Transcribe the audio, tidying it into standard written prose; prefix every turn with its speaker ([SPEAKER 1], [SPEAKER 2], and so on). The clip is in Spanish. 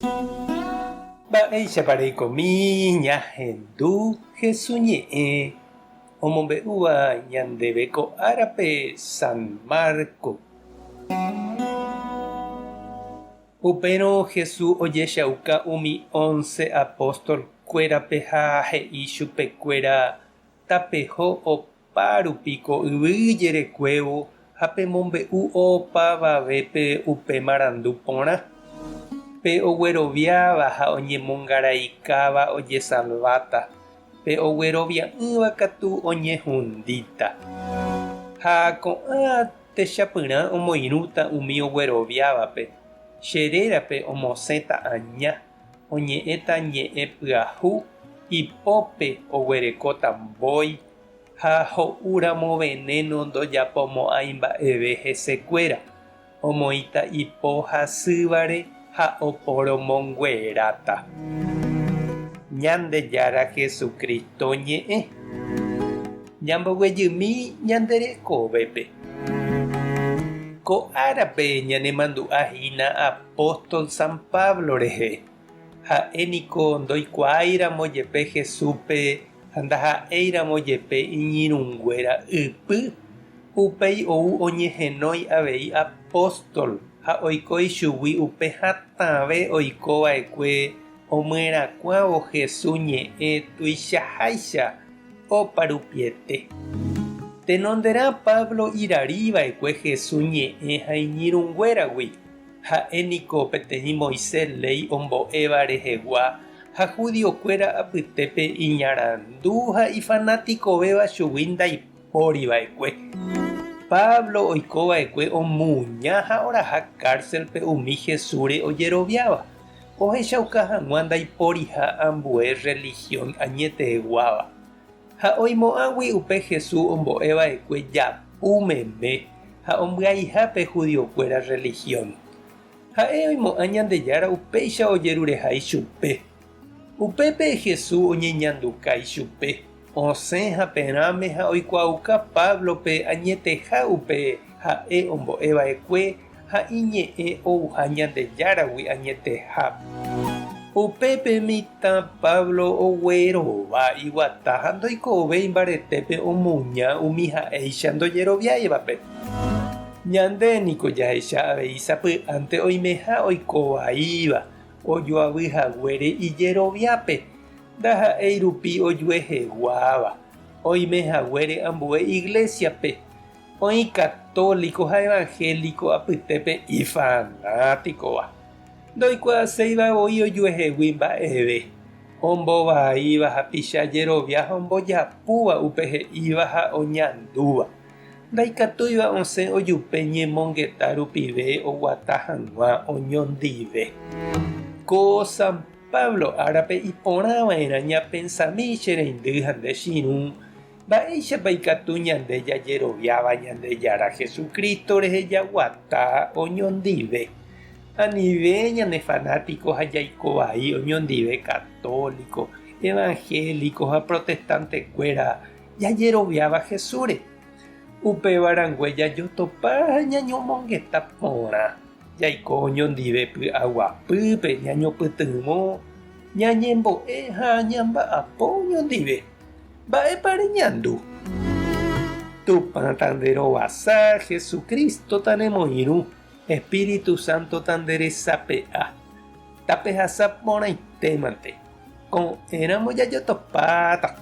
[SPEAKER 1] Mba'eichapareikomi ñahendu hesuñe'ẽ omombe'úva ñandeve ko'árape San Marco. Upérõ Jesús ojechauka umi 11 apóstolkuérape ha he'i chupekuéra tapeho opa rupiko yvy jerekuévo ha pemombe'u opavavépe upe marandu porã. Pe ogueroviáva ha oñemongáraikáva ojesalváta. Pe oguerovia'ỹva katu oñehũndíta. Ha ko'ã techapyrã omoirũta umi ogueroviávape. Cherérape omosẽta aña, oñe'ẽta ñe'ẽ pyahu, ipópe oguerekóta mbói ha ho'úramo veneno ndojapomo'ãi mba'eve hesekuéra. Omoĩta ipó hasývare ha oporomongueráta. Ñandejára Jesucristo ñe'ẽ. Ñamboguejymi ñanderekovépe. Ko'árape ñanemandu'ahína apóstol San Pablo rehe. Ha'éniko ndoikuaáramo jepe Jesúspe ha ndaha'éiramo jepe iñirũnguéra ypy. Upéi ou oñehenói avei apóstol ha oikói chugui upe hatãve oikova'ekue omyrakuãvo Jesús ñe'ẽ tuichaháicha oparupiete. Tenonderã Pablo iraríva'ekue Jesús ñe'ẽ ha iñirũnguéragui. Ha'éniko peteĩ Moisés ley ombo'éva rehegua ha judiokuéra apytépe iñarandu ha ifanatikovéva chugui ndaipóriva'ekue. Pablo oikova'ekue omuña ha oraha cárcelpe umi Jesúsre ojeroviáva. Ohechauka hag̃ua ndaipóriha ambue religión añeteguáva. Ha oimo'ãgui upe Jesús ombo'eva'ekue japu meme ha ombya'ihápe judiokuéra religión. Ha'e oimo'ã Ñandejára upéicha ojerurehái chupe. Upépe Jesús oñeñandukái chupe. Osẽ haperãme ha oikuauka Pablope añeteha upe ha'e ombo'eva'ekue ha iñe'ẽ ouha Ñandejáragui añeteha. Upépe mitã Pablo oguerova iguata ha ndoikovéi mbaretépe omuña umi ha'éicha ndojeroviáivape. Ñandéniko jahecha avei sapy'ánte oimeha oikovaíva ojoavyhaguére ijeroviápe. Ndaha'éi rupi ojueheguáva. Oimehaguére ambue iglesiape. Oĩ católico ha evangélico apytépe ifanátikova. Ndoikuaaséivavoi ojuehegui mba'eve. Ombovaíva ha picha jerovia ha ombojapúva upe he'íva ha oñandúva. Ndaikatúiva osẽ ojupe ñemongeta rupive oguata hag̃ua oñondive. Ko San Pablo árape iporãva'erã ñapensami chereindy ha ndechirũ mba'éichapa ikatu ñande jajeroviáva Ñandejára Jesucristo rehe jaguata oñondive. Anive ñane fanático ha jaikovai oñondive católico, evangélico ha protestantekuéra jajeroviáva Jesúsre. Upevarangue jajotopa ha ñañomongeta porã. Jaiko oñondive py'aguapýpe ñañopytymó, ñañembo'e ha ñamba'apo oñondive. Mba'épa reñandu. Tupã tanderovasa Jesucristo tanemoirũ, Espíritu Santo tanderesape'a. Tapehasa porãitémante. Ko'ẽramo jajotopáta.